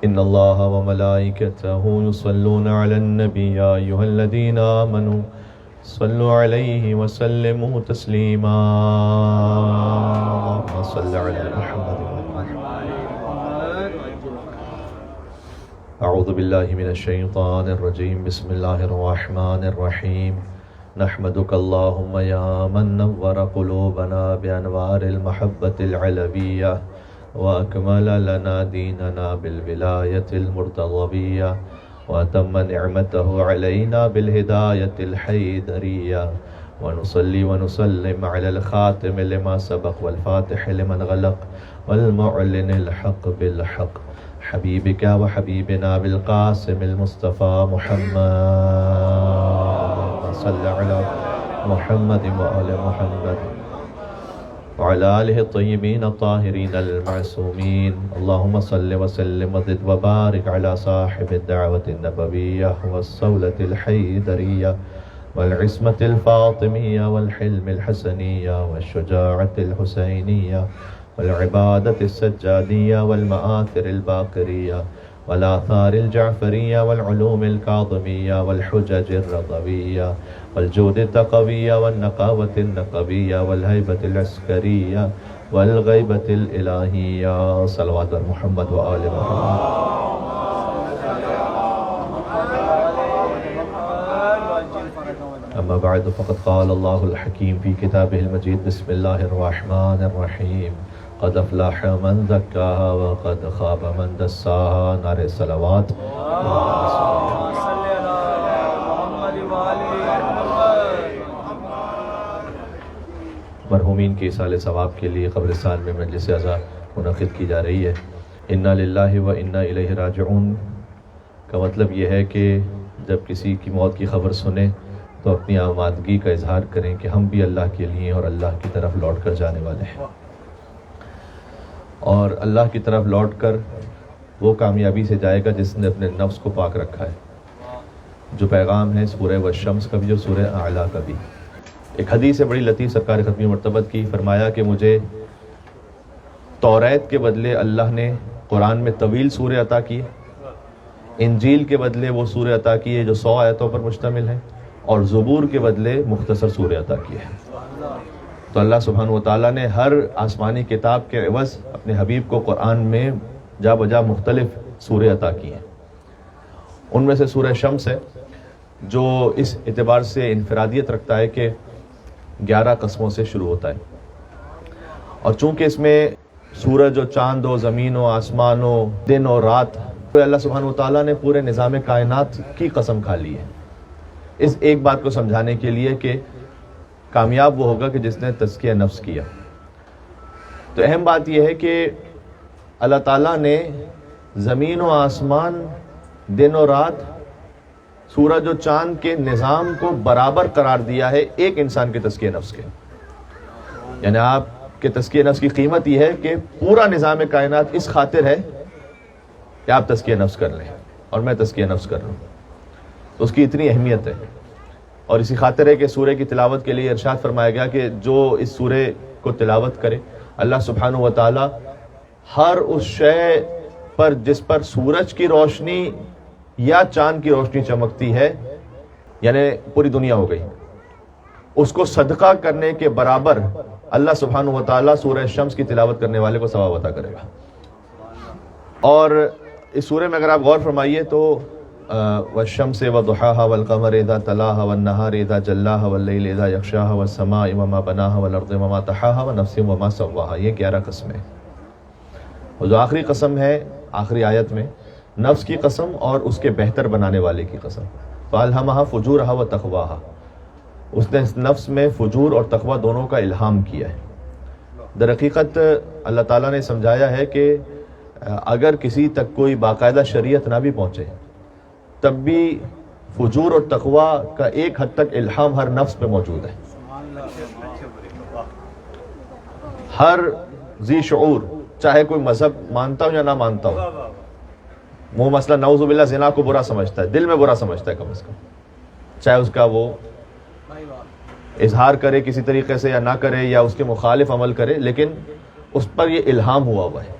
إن الله وملائكته يصلون على النبي يا أيها الذين آمنوا صلوا عليه وسلموا تسليما صل على محمد. أعوذ بالله من الشيطان الرجيم. بسم الله الرحمن الرحيم. نحمدك اللهم يا من نور قلوبنا بأنوار المحبة العلوية وأكمل لنا ديننا بالولاية المرتضوية وأتم نعمته علينا بالهداية الحيدرية ونصلي ونسلم على الخاتم لما سبق والفاتح لمن غلق والمعلن الحق بالحق حبيبك وحبيبنا بالقاسم المصطفى محمد صل على محمد وآل محمد وعلى آله الطيبين الطاهرين المعصومين. اللهم صل وسلم وزد وبارك على صاحب الدعوة النبوية والصولة الحيدرية والعصمة الفاطمية والحلم الحسنية والشجاعة الحسينية والعبادة السجادية والمآثر الباقرية والآثار الجعفرية والعلوم الكاظمية والحجج الرضوية والجود التقوية والنقاوة النقبية والهيبة العسكرية والغيبة الإلهية. صلوات محمد وآل محمد. أما بعد فقد قال الله الحكيم في كتابه المجيد. بسم الله الرحمن الرحيم. قد افلح من زكاها وقد خاب من دساها. نعرہ صلوات. مرحومین کے ایصال ثواب کے لیے قبرستان میں مجلس عزا منعقد کی جا رہی ہے. انا للہ و انا الیہ راجعون کا مطلب یہ ہے کہ جب کسی کی موت کی خبر سنیں تو اپنی آمادگی کا اظہار کریں کہ ہم بھی اللہ کے لیے اور اللہ کی طرف لوٹ کر جانے والے ہیں، اور اللہ کی طرف لوٹ کر وہ کامیابی سے جائے گا جس نے اپنے نفس کو پاک رکھا ہے. جو پیغام ہے سورہ والشمس کا بھی اور سورہ اعلیٰ کا بھی. ایک حدیث ہے بڑی لطیف سرکار ختمی مرتبت کی. فرمایا کہ مجھے توریت کے بدلے اللہ نے قرآن میں طویل سورہ عطا کی، انجیل کے بدلے وہ سورہ عطا کی ہے جو 100 آیتوں پر مشتمل ہے، اور زبور کے بدلے مختصر سورہ عطا کی ہے. تو اللہ سبحانہ وتعالیٰ نے ہر آسمانی کتاب کے عوض اپنے حبیب کو قرآن میں جا بجا مختلف سورہ عطا کی ہیں. ان میں سے سورہ شمس ہے جو اس اعتبار سے انفرادیت رکھتا ہے کہ 11 قسموں سے شروع ہوتا ہے، اور چونکہ اس میں سورج و چاند و زمین و آسمان و دن و رات، اللہ سبحانہ وتعالیٰ نے پورے نظام کائنات کی قسم کھا لی ہے اس ایک بات کو سمجھانے کے لیے کہ کامیاب وہ ہوگا کہ جس نے تزکیہ نفس کیا. تو اہم بات یہ ہے کہ اللہ تعالیٰ نے زمین و آسمان، دن و رات، سورج و چاند کے نظام کو برابر قرار دیا ہے ایک انسان کے تزکیہ نفس کے. یعنی آپ کے تزکیہ نفس کی قیمت یہ ہے کہ پورا نظام کائنات اس خاطر ہے کہ آپ تزکیہ نفس کر لیں اور میں تزکیہ نفس کر رہا ہوں. تو اس کی اتنی اہمیت ہے، اور اسی خاطر ہے کہ سورہ کی تلاوت کے لیے ارشاد فرمایا گیا کہ جو اس سورہ کو تلاوت کرے اللہ سبحانہ وتعالی ہر اس شے پر جس پر سورج کی روشنی یا چاند کی روشنی چمکتی ہے، یعنی پوری دنیا ہو گئی، اس کو صدقہ کرنے کے برابر اللہ سبحانہ وتعالی سورہ شمس کی تلاوت کرنے والے کو ثواب عطا کرے گا. اور اس سورہ میں اگر آپ غور فرمائیے تو والشمس وضحاها والقمر اذا تلاها والنهار اذا جلاها والليل اذا يغشاها والسماء وما بناها والارض وما طحاها ونفس وما سواها. یہ 11 قسمیں ہیں. اور جو آخری قسم ہے آخری آیت میں، نفس کی قسم اور اس کے بہتر بنانے والے کی قسم. فالہمها فجورها وتقواها. اس نے نفس میں فجور اور تقوی دونوں کا الہام کیا ہے. در حقیقت اللہ تعالیٰ نے سمجھایا ہے کہ اگر کسی تک کوئی باقاعدہ شریعت نہ بھی پہنچے تب بھی فجور اور تقوی کا ایک حد تک الہام ہر نفس پہ موجود ہے. ہر ذی شعور، چاہے کوئی مذہب مانتا ہو یا نہ مانتا ہو، وہ مسئلہ نعوذ باللہ زنا کو برا سمجھتا ہے، دل میں برا سمجھتا ہے کم از کم، چاہے اس کا وہ اظہار کرے کسی طریقے سے یا نہ کرے یا اس کے مخالف عمل کرے، لیکن اس پر یہ الہام ہوا ہوا ہے،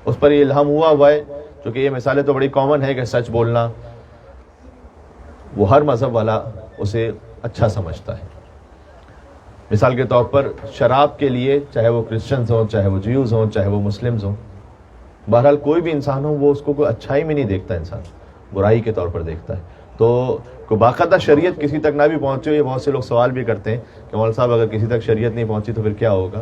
اس پر یہ الہام ہوا ہوا ہے. چونکہ یہ مثالیں تو بڑی کامن ہے کہ سچ بولنا وہ ہر مذہب والا اسے اچھا سمجھتا ہے. مثال کے طور پر شراب کے لیے چاہے وہ کرسچنز ہوں، چاہے وہ جیوز ہوں، چاہے وہ مسلمز ہوں، بہرحال کوئی بھی انسان ہو وہ اس کو کوئی اچھائی میں نہیں دیکھتا، انسان برائی کے طور پر دیکھتا ہے. تو کوئی باقاعدہ شریعت کسی تک نہ بھی پہنچے ہو، یہ بہت سے لوگ سوال بھی کرتے ہیں کہ مولانا صاحب اگر کسی تک شریعت نہیں پہنچی تو پھر کیا ہوگا؟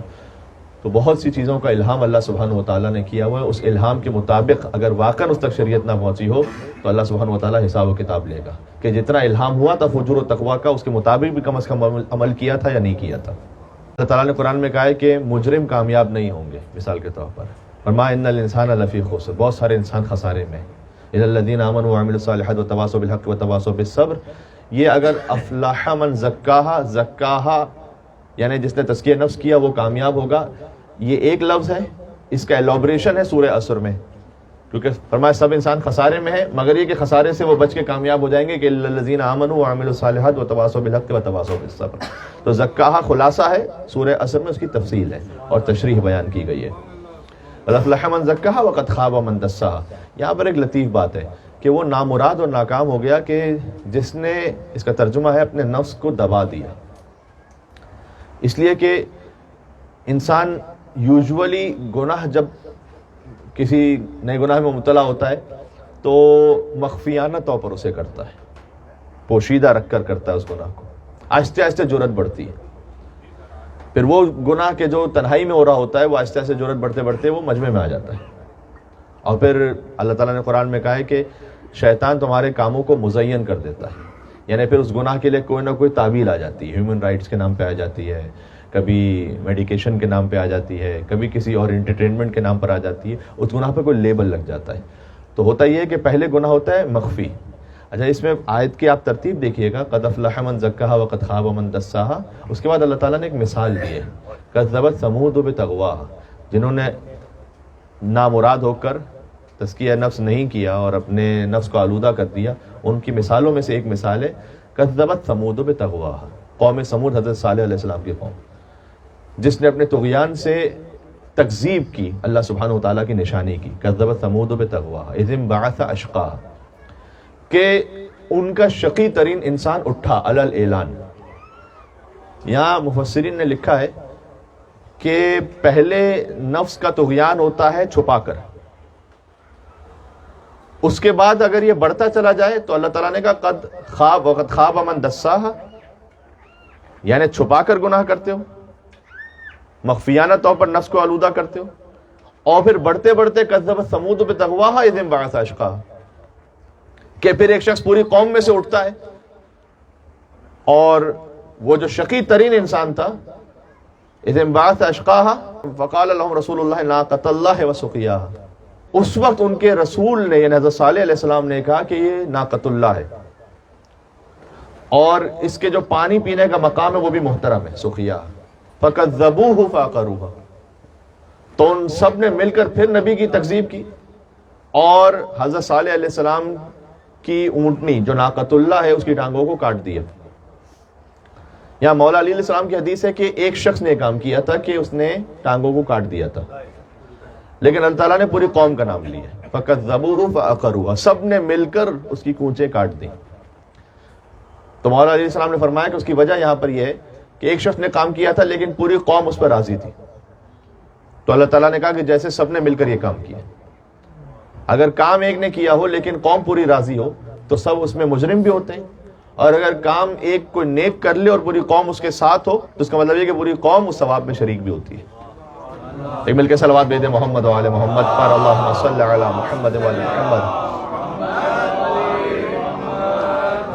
تو بہت سی چیزوں کا الہام اللہ سبحانہ و تعالیٰ نے کیا ہوا ہے. اس الہام کے مطابق اگر واقعا اس تک شریعت نہ پہنچی ہو تو اللہ سبحانہ و تعالیٰ حساب و کتاب لے گا کہ جتنا الہام ہوا تھا فجور و تقویٰ کا، اس کے مطابق بھی کم از کم عمل کیا تھا یا نہیں کیا تھا. اللہ تعالیٰ نے قرآن میں کہا ہے کہ مجرم کامیاب نہیں ہوں گے. مثال کے طور پر فرمایا ان الانسان لفی خسر، بہت سارے انسان خسارے میں. الا الذین آمنوا وعملوا الصالحات وتواصوا بالحق وتواصوا بالصبر. یہ اگر افلح من زکاہا، زکاہا یعنی جس نے تزکیہ نفس کیا وہ کامیاب ہوگا، یہ ایک لفظ ہے، اس کا ایلابریشن ہے سورہ عصر میں، کیونکہ فرمایا سب انسان خسارے میں ہے مگر یہ کہ خسارے سے وہ بچ کے کامیاب ہو جائیں گے کہ الا الذین آمنوا وعملوا الصالحات وتواصوا بالحق وتواصوا بالصبر. تو زکاہا خلاصہ ہے، سورہ عصر میں اس کی تفصیل ہے اور تشریح بیان کی گئی ہے. افلح من زکاہا وقد خاب من دساہا. یہاں پر ایک لطیف بات ہے کہ وہ نامراد اور ناکام ہو گیا کہ جس نے، اس کا ترجمہ ہے اپنے نفس کو دبا دیا. اس لیے کہ انسان یوزولی گناہ جب کسی نئے گناہ میں مبتلا ہوتا ہے تو مخفیانہ طور پر اسے کرتا ہے، پوشیدہ رکھ کر کرتا ہے اس گناہ کو. آہستہ آہستہ جرأت بڑھتی ہے، پھر وہ گناہ کے جو تنہائی میں ہو رہا ہوتا ہے وہ آہستہ آہستہ جرأت بڑھتے بڑھتے وہ مجمع میں آ جاتا ہے. اور پھر اللہ تعالیٰ نے قرآن میں کہا ہے کہ شیطان تمہارے کاموں کو مزین کر دیتا ہے، یعنی پھر اس گناہ کے لیے کوئی نہ کوئی تعویل آ جاتی ہے. ہیومن رائٹس کے نام پہ آ جاتی ہے، کبھی میڈیکیشن کے نام پہ آ جاتی ہے، کبھی کسی اور انٹرٹینمنٹ کے نام پر آ جاتی ہے. اس گناہ پہ کوئی لیبل لگ جاتا ہے. تو ہوتا یہ ہے کہ پہلے گناہ ہوتا ہے مخفی. اچھا، اس میں آیت کی آپ ترتیب دیکھیے گا، قد افلح من زکاہا وقد خاب من دساہا. اس کے بعد اللہ تعالیٰ نے ایک مثال دی ہے، کذبت ثمود بطغواہا، جنہوں نے نامراد ہو کر تزکیہ نفس نہیں کیا اور اپنے نفس کو آلودہ کر دیا. ان کی مثالوں میں سے ایک مثال ہے کذبت ثمود بطغواہا، قوم ثمود، حضرت صالح علیہ السلام کی قوم، جس نے اپنے طغیان سے تکذیب کی اللہ سبحانہ وتعالیٰ کی نشانی کی. کذبت ثمود بطغواہا اذ انبعث اشقاہا، کہ ان کا شقی ترین انسان اٹھا علی الاعلان. یہاں مفسرین نے لکھا ہے کہ پہلے نفس کا طغیان ہوتا ہے چھپا کر، اس کے بعد اگر یہ بڑھتا چلا جائے تو اللہ تعالیٰ نے کہا قد خواب وقد خواب من دساہا، یعنی چھپا کر گناہ کرتے ہو، مخفیانہ طور پر نفس کو آلودہ کرتے ہو، اور پھر بڑھتے بڑھتے کذبت ثمود بطغواہا اذ انبعث اشقاہا، کہ پھر ایک شخص پوری قوم میں سے اٹھتا ہے اور وہ جو شقی ترین انسان تھا، اذ انبعث اشقاہا فقال لهم رسول اللہ ناقۃ اللہ وسقیاہا، اس وقت ان کے رسول نے یعنی حضرت صالح علیہ السلام نے کہا کہ یہ ناقۃ اللہ ہے اور اس کے جو پانی پینے کا مقام ہے وہ بھی محترم ہے، سقیاہا. فکذبوہ فعقروہا، تو ان سب نے مل کر پھر نبی کی تکذیب کی اور حضرت صالح علیہ السلام کی اونٹنی جو ناقۃ اللہ ہے اس کی ٹانگوں کو کاٹ دیا. یہاں مولا علی علیہ السلام کی حدیث ہے کہ ایک شخص نے کام کیا تھا کہ اس نے ٹانگوں کو کاٹ دیا تھا، لیکن اللہ تعالیٰ نے پوری قوم کا نام لیا، فکذبوہ فعقروہا، سب نے مل کر اس کی کونچیں کاٹ دیں. تو مولا علیہ السلام نے فرمایا کہ اس کی وجہ یہاں پر یہ ہے کہ ایک شخص نے کام کیا تھا لیکن پوری قوم اس پر راضی تھی. تو اللہ تعالیٰ نے کہا کہ جیسے سب نے مل کر یہ کام کیا، اگر کام ایک نے کیا ہو لیکن قوم پوری راضی ہو تو سب اس میں مجرم بھی ہوتے ہیں، اور اگر کام ایک کوئی نیک کر لے اور پوری قوم اس کے ساتھ ہو تو اس کا مطلب یہ کہ پوری قوم اس ثواب میں شریک بھی ہوتی ہے. ایک مل کے صلوات بھیج دیں محمد و آل محمد پر، اللہم صلی علی محمد و آل محمد.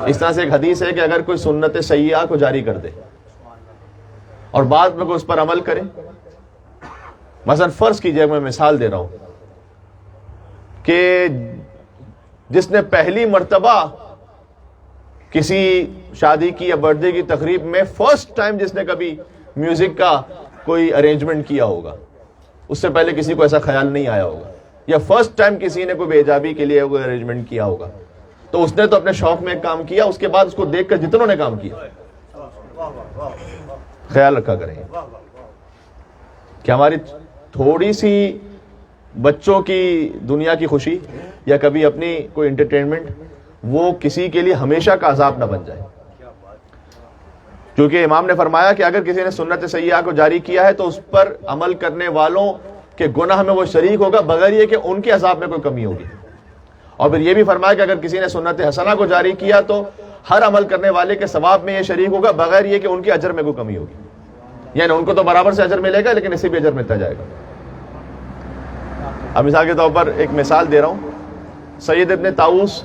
اس طرح سے ایک حدیث ہے کہ اگر کوئی سنت سیئہ کو جاری کر دے اور بعد میں کوئی اس پر عمل کرے، مثلا فرض کیجئے، میں مثال دے رہا ہوں کہ جس نے پہلی مرتبہ کسی شادی کی یا برتھ ڈے کی تقریب میں فرسٹ ٹائم جس نے کبھی میوزک کا کوئی ارینجمنٹ کیا ہوگا، اس سے پہلے کسی کو ایسا خیال نہیں آیا ہوگا، یا فرسٹ ٹائم کسی نے کوئی بے حجابی کے لیے کوئی ارینجمنٹ کیا ہوگا، تو اس نے تو اپنے شوق میں ایک کام کیا، اس کے بعد اس کو دیکھ کر جتنوں نے کام کیا خیال رکھا کریں کہ ہماری تھوڑی سی بچوں کی دنیا کی خوشی یا کبھی اپنی کوئی انٹرٹینمنٹ وہ کسی کے لیے ہمیشہ کا عذاب نہ بن جائے. کیونکہ امام نے فرمایا کہ اگر کسی نے سنت سیئہ کو جاری کیا ہے تو اس پر عمل کرنے والوں کے گناہ میں وہ شریک ہوگا بغیر یہ کہ ان کے عذاب میں کوئی کمی ہوگی. اور پھر یہ بھی فرمایا کہ اگر کسی نے سنت حسنہ کو جاری کیا تو ہر عمل کرنے والے کے ثواب میں یہ شریک ہوگا بغیر یہ کہ ان کے اجر میں کوئی کمی ہوگی. یعنی ان کو تو برابر سے اجر ملے گا لیکن اسے بھی اجر ملتا جائے گا. اب مثال کے طور پر ایک مثال دے رہا ہوں. سید ابن طاؤس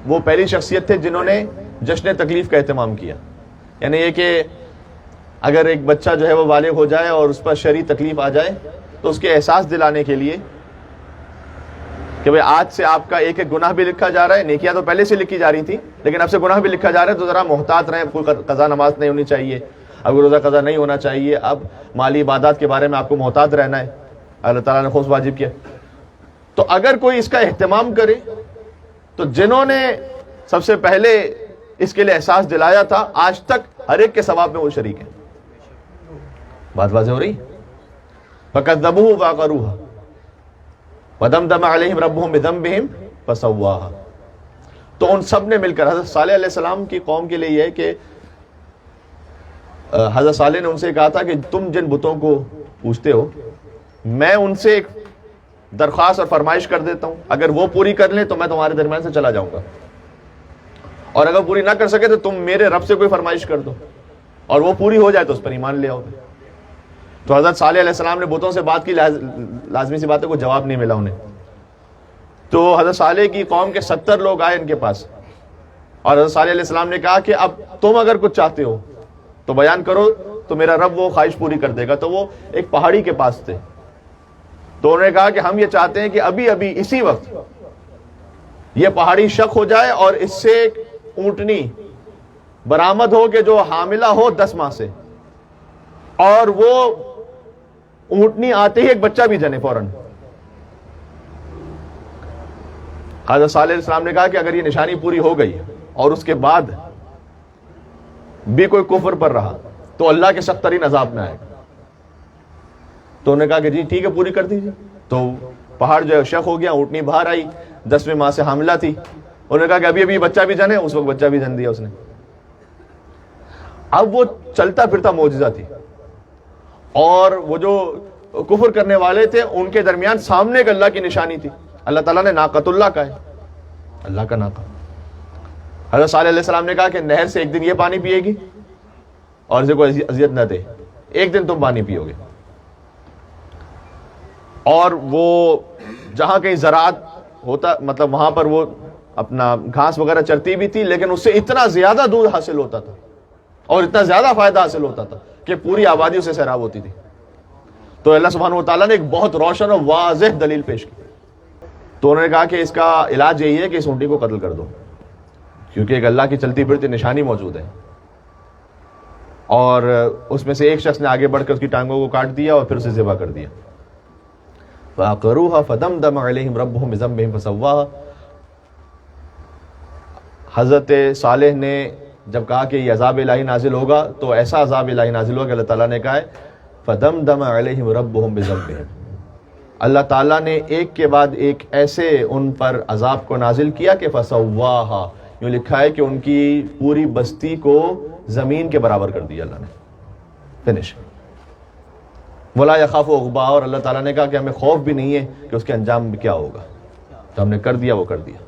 وہ پہلی شخصیت تھے جنہوں نے جشن تکلیف کا اہتمام کیا. یعنی یہ کہ اگر ایک بچہ جو ہے وہ بالغ ہو جائے اور اس پر شرعی تکلیف آ جائے تو اس کے احساس دلانے کے لیے کہ بھئی آج سے آپ کا ایک ایک گناہ بھی لکھا جا رہا ہے. نیکیاں تو پہلے سے لکھی جا رہی تھی لیکن اب سے گناہ بھی لکھا جا رہا ہے تو ذرا محتاط رہیں. کوئی قضا نماز نہیں ہونی چاہیے, اب روزہ قضا نہیں ہونا چاہیے, اب مالی عبادات کے بارے میں آپ کو محتاط رہنا ہے, اللہ تعالیٰ نے خود واجب کیا. تو اگر کوئی اس کا اہتمام کرے تو جنہوں نے سب سے پہلے اس کے لیے احساس دلایا تھا آج تک ہر ایک کے ثواب میں وہ شریک ہیں. بات واضح ہو رہی؟ فَكَذَّبُوهُ فَعَقَرُوهَا وَدَمْدَمَ عَلَيْهِمْ رَبُّهُمْ بِذَنبِهِمْ فَسَوَّاهَا. تو ان سب نے مل کر حضرت صالح علیہ السلام کی قوم کے لیے یہ ہے کہ حضرت صالح نے ان سے کہا تھا کہ تم جن بتوں کو پوچھتے ہو میں ان سے ایک درخواست اور فرمائش کر دیتا ہوں, اگر وہ پوری کر لیں تو میں تمہارے درمیان سے چلا جاؤں گا, اور اگر پوری نہ کر سکے تو تم میرے رب سے کوئی فرمائش کر دو اور وہ پوری ہو جائے تو اس پر ایمان لے آؤ. تو حضرت صالح علیہ السلام نے بتوں سے بات کی, لازمی سی بات ہے کوئی جواب نہیں ملا انہیں. تو حضرت صالح کی قوم کے 70 لوگ آئے ان کے پاس اور حضرت صالح علیہ السلام نے کہا کہ اب تم اگر کچھ چاہتے ہو تو بیان کرو تو میرا رب وہ خواہش پوری کر دے گا. تو وہ ایک پہاڑی کے پاس تھے تو انہوں نے کہا کہ ہم یہ چاہتے ہیں کہ ابھی ابھی اسی وقت یہ پہاڑی شق ہو جائے اور اس سے ایک اونٹنی برآمد ہو کہ جو حاملہ ہو 10 ماہ سے, اور وہ اونٹنی آتے ہی ایک بچہ بھی جنے فوراً. حضرت صالح علیہ السلام نے کہا کہ اگر یہ نشانی پوری ہو گئی اور اس کے بعد بھی کوئی کفر پر رہا تو اللہ کے سخت ترین عذاب میں آئے گا. تو انہوں نے کہا کہ جی ٹھیک ہے پوری کر دیجیے. تو پہاڑ جو ہے شق ہو گیا, اونٹنی باہر آئی, 10ویں ماہ سے حاملہ تھی. انہوں نے کہا کہ ابھی ابھی بچہ بھی جنے, اس وقت بچہ بھی جن دیا اس نے. اب وہ چلتا پھرتا معجزہ تھی اور وہ جو کفر کرنے والے تھے ان کے درمیان سامنے ایک اللہ کی نشانی تھی. اللہ تعالیٰ نے ناقۃ اللہ کا ہے, اللہ کا ناقہ. حضرت صالح علیہ السلام نے کہا کہ نہر سے ایک دن یہ پانی پیے گی اور اسے کوئی اذیت نہ دے, ایک دن تم پانی پیو گے. اور وہ جہاں کہیں زراعت ہوتا مطلب وہاں پر وہ اپنا گھاس وغیرہ چرتی بھی تھی لیکن اس سے اتنا زیادہ دودھ حاصل ہوتا تھا اور اتنا زیادہ فائدہ حاصل ہوتا تھا کہ پوری آبادی اسے سیراب ہوتی تھی. تو اللہ سبحانہ وتعالیٰ نے ایک بہت روشن اور واضح دلیل پیش کی. تو انہوں نے کہا کہ اس کا علاج یہی ہے کہ اس اونٹی کو قتل کر دو, کیونکہ ایک اللہ کی چلتی پھرتی نشانی موجود ہے. اور اس میں سے ایک شخص نے آگے بڑھ کر اس کی ٹانگوں کو کاٹ دیا اور پھر اسے ذبح کر دیا. فَعَقَرُوهَا فَدَمْدَمَ عَلَيْهِمْ رَبُّهُمْ بِذَنبِهِمْ فَسَوَّاهَا. حضرت صالح نے جب کہا کہ یہ عذاب الہی نازل ہوگا تو ایسا عذاب الہی نازل ہوگا کہ اللہ تعالیٰ نے کہا ہے فَدَمْدَمَ عَلَيْهِمْ رَبُّهُمْ بِذَنبِهِمْ. اللہ تعالیٰ نے ایک کے بعد ایک ایسے ان پر عذاب کو نازل کیا کہ فَسَوَّاهَا, یوں لکھا ہے کہ ان کی پوری بستی کو زمین کے برابر کر دیا اللہ نے. فنش. وَلَا يَخَافُ عُقْبَاهَا, اور اللہ تعالیٰ نے کہا کہ ہمیں خوف بھی نہیں ہے کہ اس کے انجام میں کیا ہوگا, تو ہم نے کر دیا وہ کر دیا.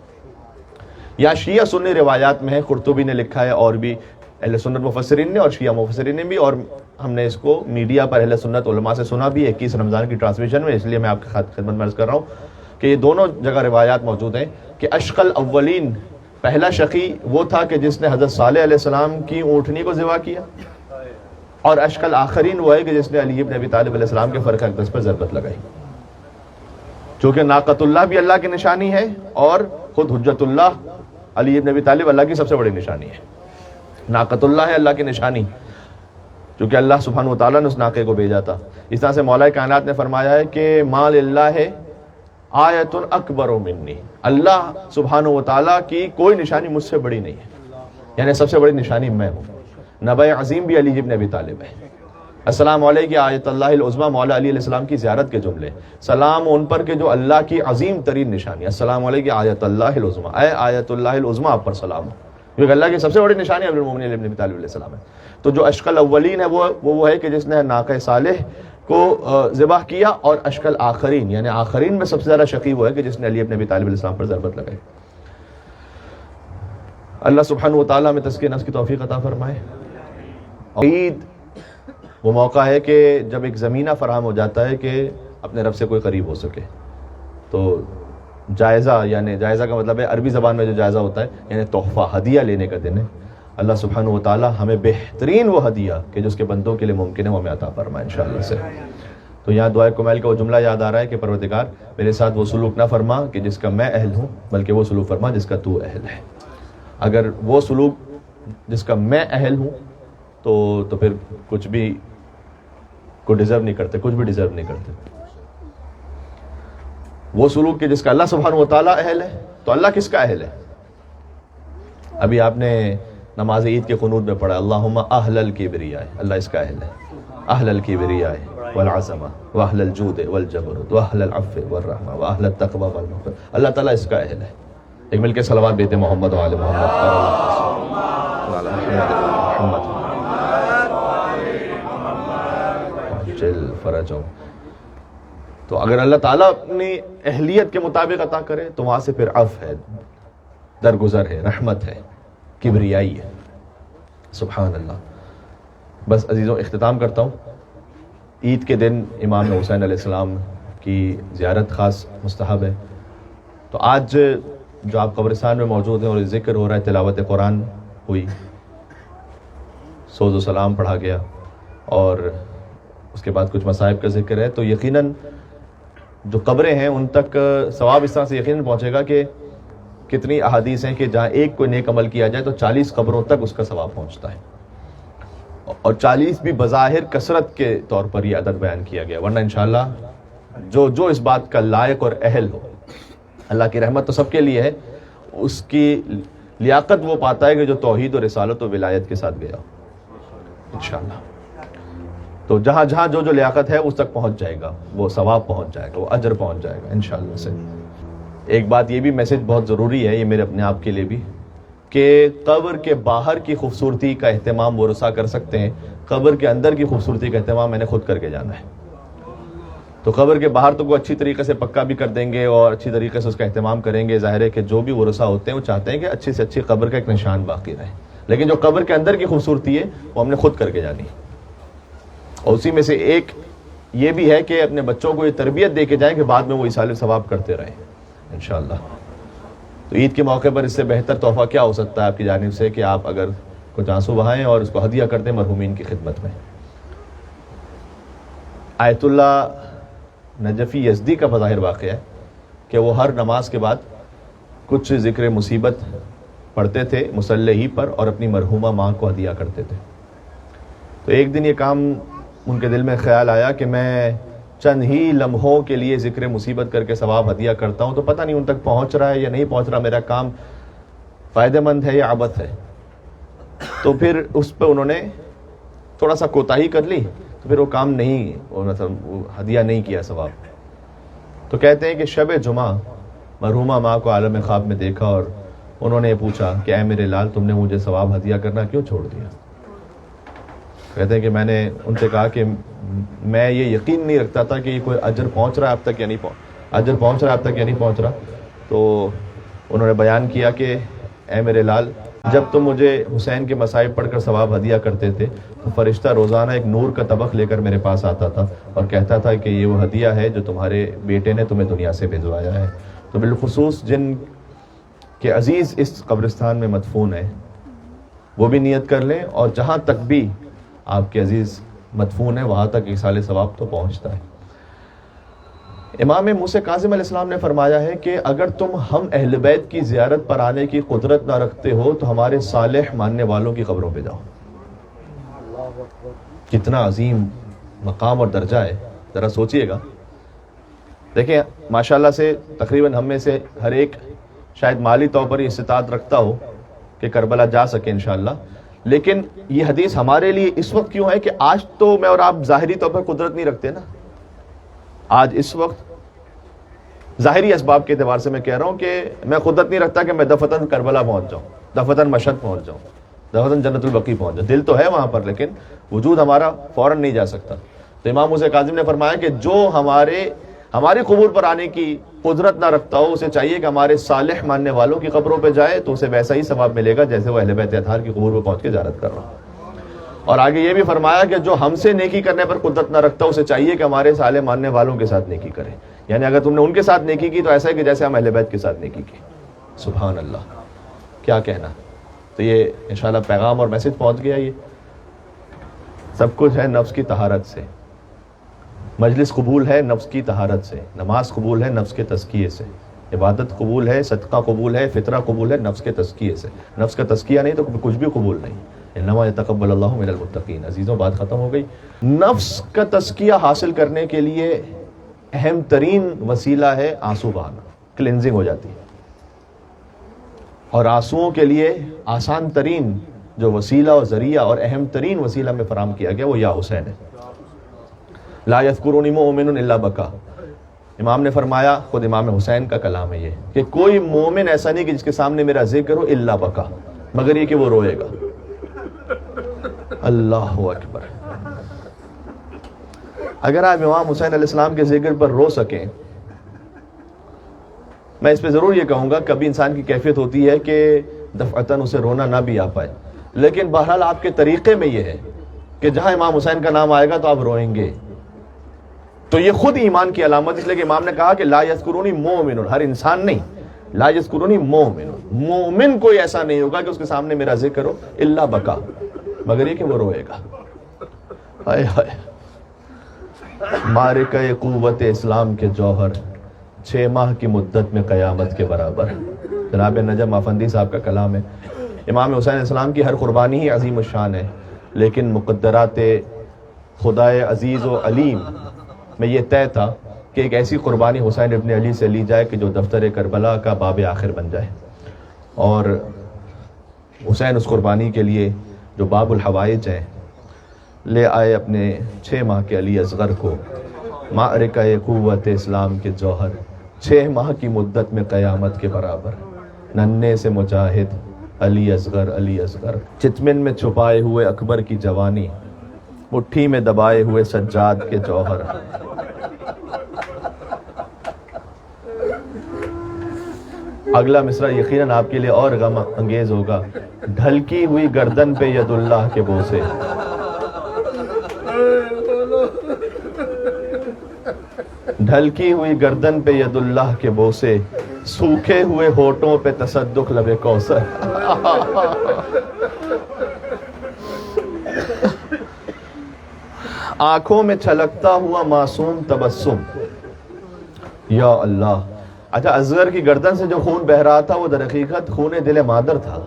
یا شیعہ سنی روایات میں ہے, قرطبی نے لکھا ہے اور بھی اہل سنت مفسرین نے اور شیعہ مفسرین نے بھی, اور ہم نے اس کو میڈیا پر اہل سنت علماء سے سنا بھی 21 رمضان کی ٹرانسمیشن میں, اس لیے میں آپ کی خدمت میں عرض کر رہا ہوں کہ یہ دونوں جگہ روایات موجود ہیں کہ اشق الاولین, پہلا شقی وہ تھا کہ جس نے حضرت صالح علیہ السلام کی اونٹنی کو ذبح کیا, اور اشق الاخرین وہ ہے کہ جس نے علی ابن ابی طالب علیہ السلام کے فرق اقدس پر ضربت لگائی. چونکہ ناقۃ اللہ بھی اللہ کی نشانی ہے اور خود حجت اللہ علی ابن ابی طالب اللہ کی سب سے بڑی نشانی ہے. ناقۃ اللہ ہے اللہ کی نشانی, چونکہ اللہ سبحانہ وتعالیٰ نے اس ناقے کو بھیجا تھا. اس طرح سے مولا کائنات نے فرمایا ہے کہ ما للہ آیۃ اکبر منی, اللہ سبحانہ وتعالیٰ کی کوئی نشانی مجھ سے بڑی نہیں ہے, یعنی سب سے بڑی نشانی میں ہوں. نبع عظیم بھی علی ابن ابی طالب ہے, السلام علیہ کی آیت اللہ العظمیٰ مولا علی علیہ السلام کی زیارت کے جملے، سلام ان پر کہ جو اللہ کی عظیم ترین نشانی، السلام علیہ کی آیت اللہ العظمیٰ، اے آیت اللہ العظمیٰ آپ پر سلام ہو، کیونکہ اللہ کی سب سے بڑی نشانی امیر المومنین ابن ابی طالب علیہ السلام ہے۔ تو جو اشق الاولین ہے وہ ہے کہ جس نے ناقہ صالح کو ذبح کیا، اور اشق الاخرین یعنی آخرین میں سب سے زیادہ شقی وہ ہے کہ جس نے علی ابن ابی طالب علیہ السلام پر ضربت لگائی۔ اللہ سبحانہ و تعالیٰ میں تزکیہ نفس کی توفیق عطا فرمائے۔ عید وہ موقع ہے کہ جب ایک زمینہ فراہم ہو جاتا ہے کہ اپنے رب سے کوئی قریب ہو سکے، تو جائزہ یعنی جائزہ کا مطلب ہے عربی زبان میں جو جائزہ ہوتا ہے یعنی تحفہ، ہدیہ لینے کا دن ہے۔ اللہ سبحانہ و تعالیٰ ہمیں بہترین وہ ہدیہ کہ جو اس کے بندوں کے لیے ممکن ہے وہ ہمیں عطا فرمائے انشاءاللہ سے۔ تو یہاں دعائے کمیل کا وہ جملہ یاد آ رہا ہے کہ پروردگار میرے ساتھ وہ سلوک نہ فرما کہ جس کا میں اہل ہوں، بلکہ وہ سلوک فرما جس کا تو اہل ہے۔ اگر وہ سلوک جس کا میں اہل ہوں تو پھر کچھ بھی کو ڈیزرو نہیں کرتے، کچھ بھی ڈیزرو نہیں کرتے۔ وہ سلوک کہ جس کا اللہ سبحانہ و تعالیٰ اہل ہے، تو اللہ کس کا اہل ہے؟ ابھی آپ نے نماز عید کے قنوت میں پڑھا اللہم اہل الکبریاء، اللہ اس کا اہل ہے، اہل الکبریاء والعظمہ واہل الجود والجبروت واہل العفو والرحمہ واہل التقوی والمغفرہ، اللہ تعالیٰ اس کا اہل ہے۔ ایک مل کے صلوات بیتے محمد و آل محمد محمد جل فرجوں۔ تو اگر اللہ تعالیٰ اپنی اہلیت کے مطابق عطا کرے تو وہاں سے پھر عفو ہے، درگزر ہے، رحمت ہے، کبریائی ہے۔ سبحان اللہ۔ بس عزیزوں اختتام کرتا ہوں، عید کے دن امام حسین علیہ السلام کی زیارت خاص مستحب ہے۔ تو آج جو آپ قبرستان میں موجود ہیں اور ذکر ہو رہا ہے، تلاوت قرآن ہوئی، سوز و سلام پڑھا گیا، اور اس کے بعد کچھ مصائب کا ذکر ہے، تو یقیناً جو قبریں ہیں ان تک ثواب اس طرح سے یقیناً پہنچے گا کہ کتنی احادیث ہیں کہ جہاں ایک کوئی نیک عمل کیا جائے تو 40 قبروں تک اس کا ثواب پہنچتا ہے، اور 40 بھی بظاہر کثرت کے طور پر یہ عدد بیان کیا گیا، ورنہ انشاءاللہ جو اس بات کا لائق اور اہل ہو، اللہ کی رحمت تو سب کے لیے ہے، اس کی لیاقت وہ پاتا ہے کہ جو توحید و رسالت و ولایت کے ساتھ گیا انشاءاللہ۔ تو جہاں جہاں جو لیاقت ہے اس تک پہنچ جائے گا، وہ ثواب پہنچ جائے گا، وہ اجر پہنچ جائے گا انشاءاللہ سے۔ ایک بات یہ بھی میسج بہت ضروری ہے، یہ میرے اپنے آپ کے لیے بھی، کہ قبر کے باہر کی خوبصورتی کا اہتمام ورثہ کر سکتے ہیں، قبر کے اندر کی خوبصورتی کا اہتمام میں نے خود کر کے جانا ہے۔ تو قبر کے باہر تو وہ اچھی طریقے سے پکا بھی کر دیں گے اور اچھی طریقے سے اس کا اہتمام کریں گے، ظاہر ہے کہ جو بھی ورثہ ہوتے ہیں وہ چاہتے ہیں کہ اچھی سے اچھی قبر کا ایک نشان باقی رہے، لیکن جو قبر کے اندر کی خوبصورتی ہے وہ ہم نے خود کر کے جانی ہے۔ اور اسی میں سے ایک یہ بھی ہے کہ اپنے بچوں کو یہ تربیت دے کے جائیں کہ بعد میں وہ ایصال ثواب کرتے رہیں انشاءاللہ۔ تو عید کے موقع پر اس سے بہتر تحفہ کیا ہو سکتا ہے آپ کی جانب سے کہ آپ اگر کچھ آنسو بہائیں اور اس کو ہدیہ کر دیں مرحومین کی خدمت میں۔ آیت اللہ نجفی یزدی کا بظاہر واقعہ ہے کہ وہ ہر نماز کے بعد کچھ ذکر مصیبت پڑھتے تھے مصلی ہی پر اور اپنی مرحومہ ماں کو ہدیہ کرتے تھے۔ تو ایک دن یہ کام ان کے دل میں خیال آیا کہ میں چند ہی لمحوں کے لیے ذکر مصیبت کر کے ثواب ہدیہ کرتا ہوں، تو پتہ نہیں ان تک پہنچ رہا ہے یا نہیں پہنچ رہا، میرا کام فائدہ مند ہے یا عبث ہے۔ تو پھر اس پہ انہوں نے تھوڑا سا کوتاہی کر لی، تو پھر وہ کام نہیں، وہ ہدیہ نہیں کیا ثواب۔ تو کہتے ہیں کہ شب جمعہ مرحومہ ماں کو عالم خواب میں دیکھا اور انہوں نے پوچھا کہ اے میرے لال، تم نے مجھے ثواب ہدیہ کرنا کیوں چھوڑ دیا؟ کہتے ہیں کہ میں نے ان سے کہا کہ میں یہ یقین نہیں رکھتا تھا کہ یہ کوئی اجر پہنچ رہا ہے اب تک یا نہیں پہنچ رہا۔ تو انہوں نے بیان کیا کہ اے میرے لال، جب تم مجھے حسین کے مصائب پڑھ کر ثواب ہدیہ کرتے تھے تو فرشتہ روزانہ ایک نور کا طبق لے کر میرے پاس آتا تھا اور کہتا تھا کہ یہ وہ ہدیہ ہے جو تمہارے بیٹے نے تمہیں دنیا سے بھیجوایا ہے۔ تو بالخصوص جن کے عزیز اس قبرستان میں مدفون ہیں وہ بھی نیت کر لیں، اور جہاں تک بھی آپ کے عزیز مدفون ہے وہاں تک ایصال ثواب تو پہنچتا ہے۔ امام موسیٰ کاظم علیہ السلام نے فرمایا ہے کہ اگر تم ہم اہل بیت کی زیارت پر آنے کی قدرت نہ رکھتے ہو تو ہمارے صالح ماننے والوں کی قبروں پہ جاؤ۔ کتنا عظیم مقام اور درجہ ہے، ذرا سوچئے گا۔ دیکھیں ماشاءاللہ سے تقریباً ہم میں سے ہر ایک شاید مالی طور پر یہ استطاعت رکھتا ہو کہ کربلا جا سکے انشاءاللہ، لیکن یہ حدیث ہمارے لیے اس وقت کیوں ہے کہ آج تو میں اور آپ ظاہری طور پر قدرت نہیں رکھتے نا. آج اس وقت ظاہری اسباب کے اعتبار سے میں کہہ رہا ہوں کہ میں قدرت نہیں رکھتا کہ میں دفتن کربلا پہنچ جاؤں, دفتن مشہد پہنچ جاؤں, دفتن جنت البقیع پہنچ جاؤں. دل تو ہے وہاں پر لیکن وجود ہمارا فوراً نہیں جا سکتا. تو امام موسیٰ کاظم نے فرمایا کہ جو ہماری قبور پر آنے کی قدرت نہ رکھتا ہو, اسے چاہیے کہ ہمارے صالح ماننے والوں کی قبروں پہ جائے تو اسے ویسا ہی ثواب ملے گا جیسے وہ اہل بیت اطہار کی قبور پہ پہنچ کے زیارت کر رہا ہوں. اور آگے یہ بھی فرمایا کہ جو ہم سے نیکی کرنے پر قدرت نہ رکھتا اسے چاہیے کہ ہمارے صالح ماننے والوں کے ساتھ نیکی کرے. یعنی اگر تم نے ان کے ساتھ نیکی کی تو ایسا ہے کہ جیسے ہم اہل بیت کے ساتھ نیکی کی. سبحان اللہ, کیا کہنا. تو یہ انشاءاللہ پیغام اور میسج پہنچ گیا. یہ سب کچھ ہے نفس کی طہارت سے. مجلس قبول ہے نفس کی طہارت سے, نماز قبول ہے نفس کے تزکیے سے, عبادت قبول ہے, صدقہ قبول ہے, فطرہ قبول ہے نفس کے تزکیے سے. نفس کا تزکیہ نہیں تو کچھ بھی قبول نہیں. انما یتقبل اللہ من المتقین. عزیزوں بات ختم ہو گئی. نفس کا تزکیہ حاصل کرنے کے لیے اہم ترین وسیلہ ہے آنسو بہانا, کلینزنگ ہو جاتی ہے. اور آنسوؤں کے لیے آسان ترین جو وسیلہ اور ذریعہ اور اہم ترین وسیلہ میں فراہم کیا گیا وہ یا حسین ہے. لا یذکرونی مومن الا بکا. امام نے فرمایا, خود امام حسین کا کلام ہے یہ, کہ کوئی مومن ایسا نہیں کہ جس کے سامنے میرا ذکر ہو الا بکا, مگر یہ کہ وہ روئے گا. اللہ اکبر. اگر آپ امام حسین علیہ السلام کے ذکر پر رو سکیں, میں اس پہ ضرور یہ کہوں گا کبھی انسان کی کیفیت ہوتی ہے کہ دفعتاً اسے رونا نہ بھی آ پائے, لیکن بہرحال آپ کے طریقے میں یہ ہے کہ جہاں امام حسین کا نام آئے گا تو آپ روئیں گے. تو یہ خود ایمان کی علامت, اس لیے کہ امام نے کہا کہ لا یذکرونی مومن, ہر انسان نہیں, لا یذکرونی مومن, مومن کوئی ایسا نہیں ہوگا کہ اس کے سامنے میرا ذکر ہو الا بکا, مگر یہ کہ وہ روئے گا. ہائے ہائے. معرکہ قوت اسلام کے جوہر 6 ماہ کی مدت میں قیامت کے برابر. جناب نجم افندی صاحب کا کلام ہے. امام حسین علیہ السلام کی ہر قربانی ہی عظیم الشان ہے, لیکن مقدرات خدائے عزیز و علیم میں یہ طے تھا کہ ایک ایسی قربانی حسین ابن علی سے لی جائے کہ جو دفتر کربلا کا باب آخر بن جائے. اور حسین اس قربانی کے لیے جو باب الحوائج ہیں لے آئے اپنے 6 ماہ کے علی اصغر کو. معرکہ قوت اسلام کے جوہر 6 ماہ کی مدت میں قیامت کے برابر. ننھے سے مجاہد علی اصغر, علی اصغر. چتمن میں چھپائے ہوئے اکبر کی جوانی, مٹھی میں دبائے ہوئے سجاد کے جوہر. اگلا مصرع یقیناً آپ کے لیے اور غم انگیز ہوگا. ڈھلکی ہوئی گردن پہ ید اللہ کے بوسے, ڈھلکی ہوئی گردن پہ ید اللہ کے بوسے, سوکھے ہوئے ہونٹوں پہ تصدق لب کوثر. آنکھوں میں چھلکتا ہوا معصوم تبسم. یا اللہ. اچھا, اصغر کی گردن سے جو خون بہ رہا تھا وہ در حقیقت خون دل مادر تھا.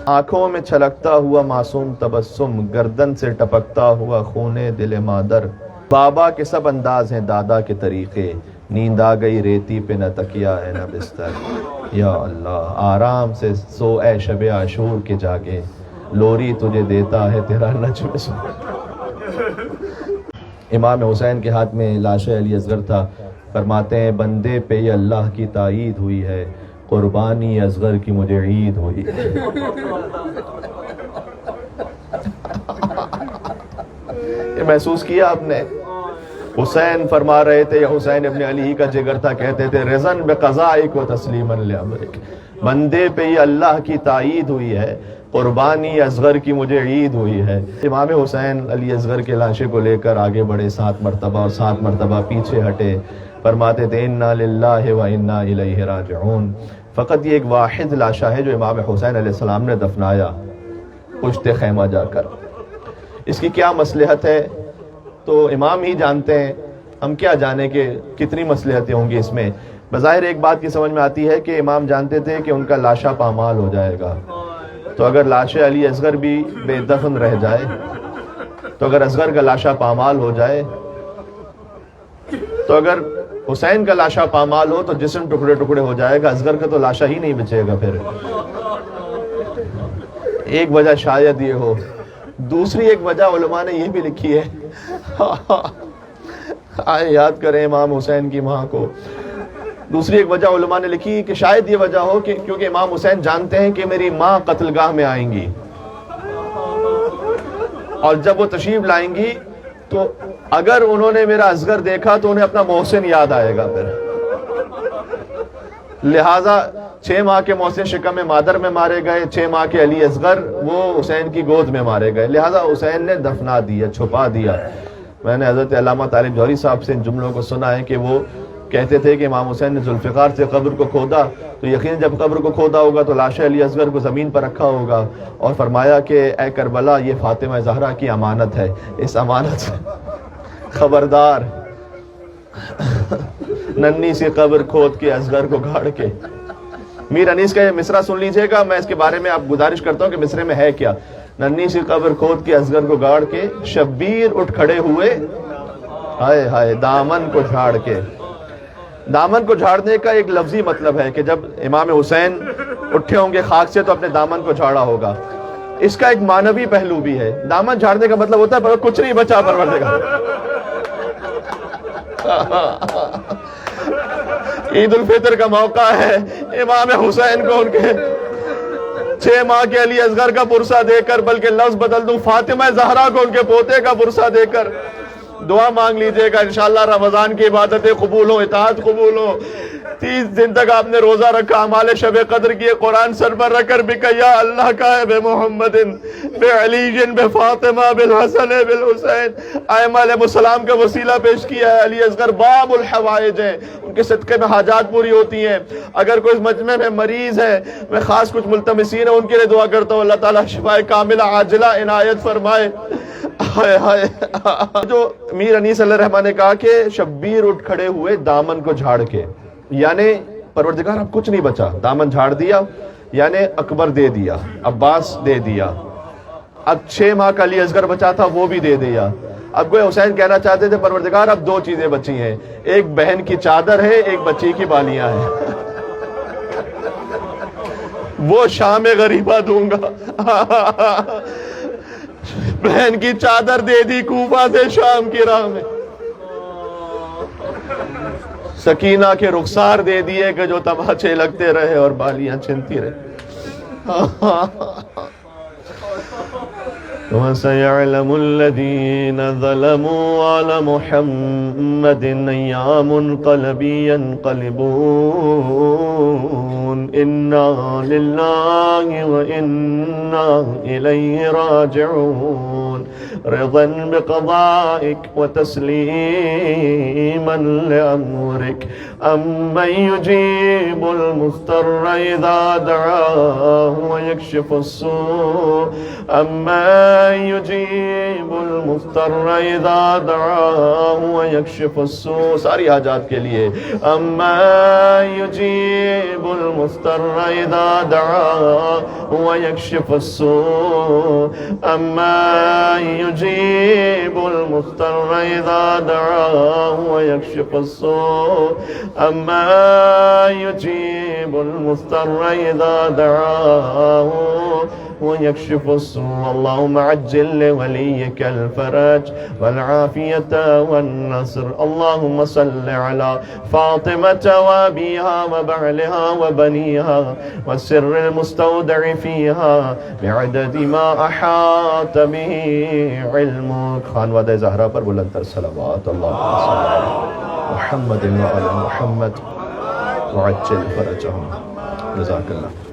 آنکھوں میں چھلکتا ہوا معصوم تبسم, گردن سے ٹپکتا ہوا خون دل مادر. بابا کے سب انداز ہیں دادا کے طریقے, نیند آ گئی ریتی پہ نہ تکیا ہے نہ بستر. یا اللہ. آرام سے سو اے شب عاشور کے جاگے, لوری تجھے دیتا ہے تیرا نجم سو. امام حسین کے ہاتھ میں لاش علی اصغر تھا. فرماتے ہیں بندے پہ یہ اللہ کی تائید ہوئی ہے, قربانی اصغر کی مجھے عید ہوئی ہے. یہ محسوس کیا آپ نے؟ حسین فرما رہے تھے, یا حسین ابن علی کا جگر تھا, کہتے تھے رضن بقضائک و تسلیما لامرک. بندے پہ یہ اللہ کی تائید ہوئی ہے, قربانی اصغر کی مجھے عید ہوئی ہے. امام حسین علی اصغر کے لاشے کو لے کر آگے بڑھے 7 مرتبہ, اور 7 مرتبہ پیچھے ہٹے. فرماتے تھے انا للہ و انا الیہ راجعون. فقط یہ ایک واحد لاشا ہے جو امام حسین علیہ السلام نے دفنایا پشت خیمہ جا کر. اس کی کیا مصلحت ہے تو امام ہی جانتے ہیں, ہم کیا جانے کہ کتنی مصلحتیں ہوں گی اس میں. بظاہر ایک بات کی سمجھ میں آتی ہے کہ امام جانتے تھے کہ ان کا لاشا پامال ہو جائے گا, تو اگر لاش علی اصغر بھی بے دفن رہ جائے, تو اگر اصغر کا لاشا پامال ہو جائے, تو اگر حسین کا لاشا پامال ہو تو جسم ٹکڑے ٹکڑے ہو جائے گا, اصغر کا تو لاشا ہی نہیں بچے گا. پھر ایک وجہ شاید یہ ہو. دوسری ایک وجہ علماء نے یہ بھی لکھی ہے, آئے یاد کریں امام حسین کی ماں کو. دوسری ایک وجہ علماء نے لکھی کہ شاید یہ وجہ ہو کہ کیونکہ امام حسین جانتے ہیں کہ میری ماں قتل گاہ میں آئیں گی, اور جب وہ تشریف لائیں گی تو اگر انہوں نے میرا اصغر دیکھا تو انہیں اپنا محسن یاد آئے گا. پھر لہٰذا 6 ماہ کے محسن شکم مادر میں مارے گئے, 6 ماہ کے علی اصغر وہ حسین کی گود میں مارے گئے, لہٰذا حسین نے دفنا دیا, چھپا دیا. میں نے حضرت علامہ طالب جوہری صاحب سے ان جملوں کو سنا ہے کہ وہ کہتے تھے کہ امام حسین نے ذوالفقار سے قبر کو کھودا تو یقیناً جب قبر کو کھودا ہوگا تو لاش علی اصغر کو زمین پر رکھا ہوگا, اور فرمایا کہ اے کربلا یہ فاطمہ زہرا کی امانت ہے, اس امانت سے خبردار ننھی سی قبر کھود کے اصغر کو گاڑ کے. میر انیس کا یہ مصرع سن لیجئے گا, میں اس کے بارے میں آپ گزارش کرتا ہوں کہ مصرے میں ہے کیا. ننھی سی قبر کھود کے اصغر کو گاڑ کے شبیر اٹھ کھڑے ہوئے, ہائے ہائے دامن کو جھاڑ کے. دامن کو جھاڑنے کا ایک لفظی مطلب ہے کہ جب امام حسین اٹھے ہوں گے خاک سے تو اپنے دامن کو جھاڑا ہوگا. اس کا ایک معنوی پہلو بھی ہے. دامن جھاڑنے کا مطلب ہوتا ہے پر کچھ نہیں بچا پروردگار. عید الفطر کا موقع ہے, امام حسین کو ان کے 6 ماہ کے علی اصغر کا پرسہ دے کر, بلکہ لفظ بدل دوں فاطمہ زہرا کو ان کے پوتے کا پرسہ دے کر دعا مانگ لیجئے گا, انشاءاللہ رمضان کی عبادتیں قبول ہو, اطاعت قبول ہو. 30 دن تک آپ نے روزہ رکھا, اعمال شب قدر کیے, قرآن سر پر رکھ کر بھی کہا یا اللہ کا ہے بے محمد بے علی بے فاطمہ بالحسن بالحسین. ائمہ علیہ السلام کا وسیلہ پیش کیا ہے. علی اصغر باب الحوائج ہیں, ان کے صدقے میں حاجات پوری ہوتی ہیں. اگر کوئی اس مجمع میں مریض ہے, میں خاص کچھ ملتمسین ہیں ان کے لیے دعا کرتا ہوں, اللہ تعالیٰ شفائے کاملہ عاجلہ عنایت فرمائے. ہائے ہائے. جو میر انیس علیہ الرحمٰن نے کہا کہ شبیر اٹھ کھڑے ہوئے دامن کو جھاڑ کے, یعنی پروردگار اب کچھ نہیں بچا, دامن جھاڑ دیا, یعنی اکبر دے دیا, عباس دے دیا, اب 6 ماہ کا علی اصغر بچا تھا وہ بھی دے دیا. اب کوئی حسین کہنا چاہتے تھے پروردگار اب 2 چیزیں بچی ہیں, ایک بہن کی چادر ہے, ایک بچی کی بالیاں ہیں. وہ شام غریبہ دوں گا. بہن کی چادر دے دی کوفہ سے شام کی راہ میں, سکینہ کے رخسار دے دیے کہ جو تماچے لگتے رہے اور بالیاں چھنتی رہے. وَسَيَعْلَمُ الَّذِينَ ظَلَمُوا عَلَى مُحَمَّدٍ أَيَّ مُنْقَلَبٍ يَنْقَلِبُونَ إِنَّا لِلَّهِ وَإِنَّا إِلَيْهِ رَاجِعُونَ رضا بقضائك وتسليما لأمرك أمن يجيب المضطر إذا دعاه ويكشف السوء أمن يجيب المضطر إذا دعاه ويكشف السوء. ساری حاجات کے لیے أمن يجيب المضطر إذا دعاه ويكشف السوء أمن يجيب المضطر إذا دعاه ويكشف السوء أما يجيب المضطر إذا دعاه ويكشف السوء. اللهم عجل لوليك الفرج والعافية والنصر. اللهم صل على فاطمة وأبيها وبعلها وبنيها والسر المستودع فيها بعدد ما أحاط به علمك. خانوادہ زہرا پر بلند تر صلوات. اللهم صل على محمد وعلى محمد وعجل فرجهم. جزاک اللہ.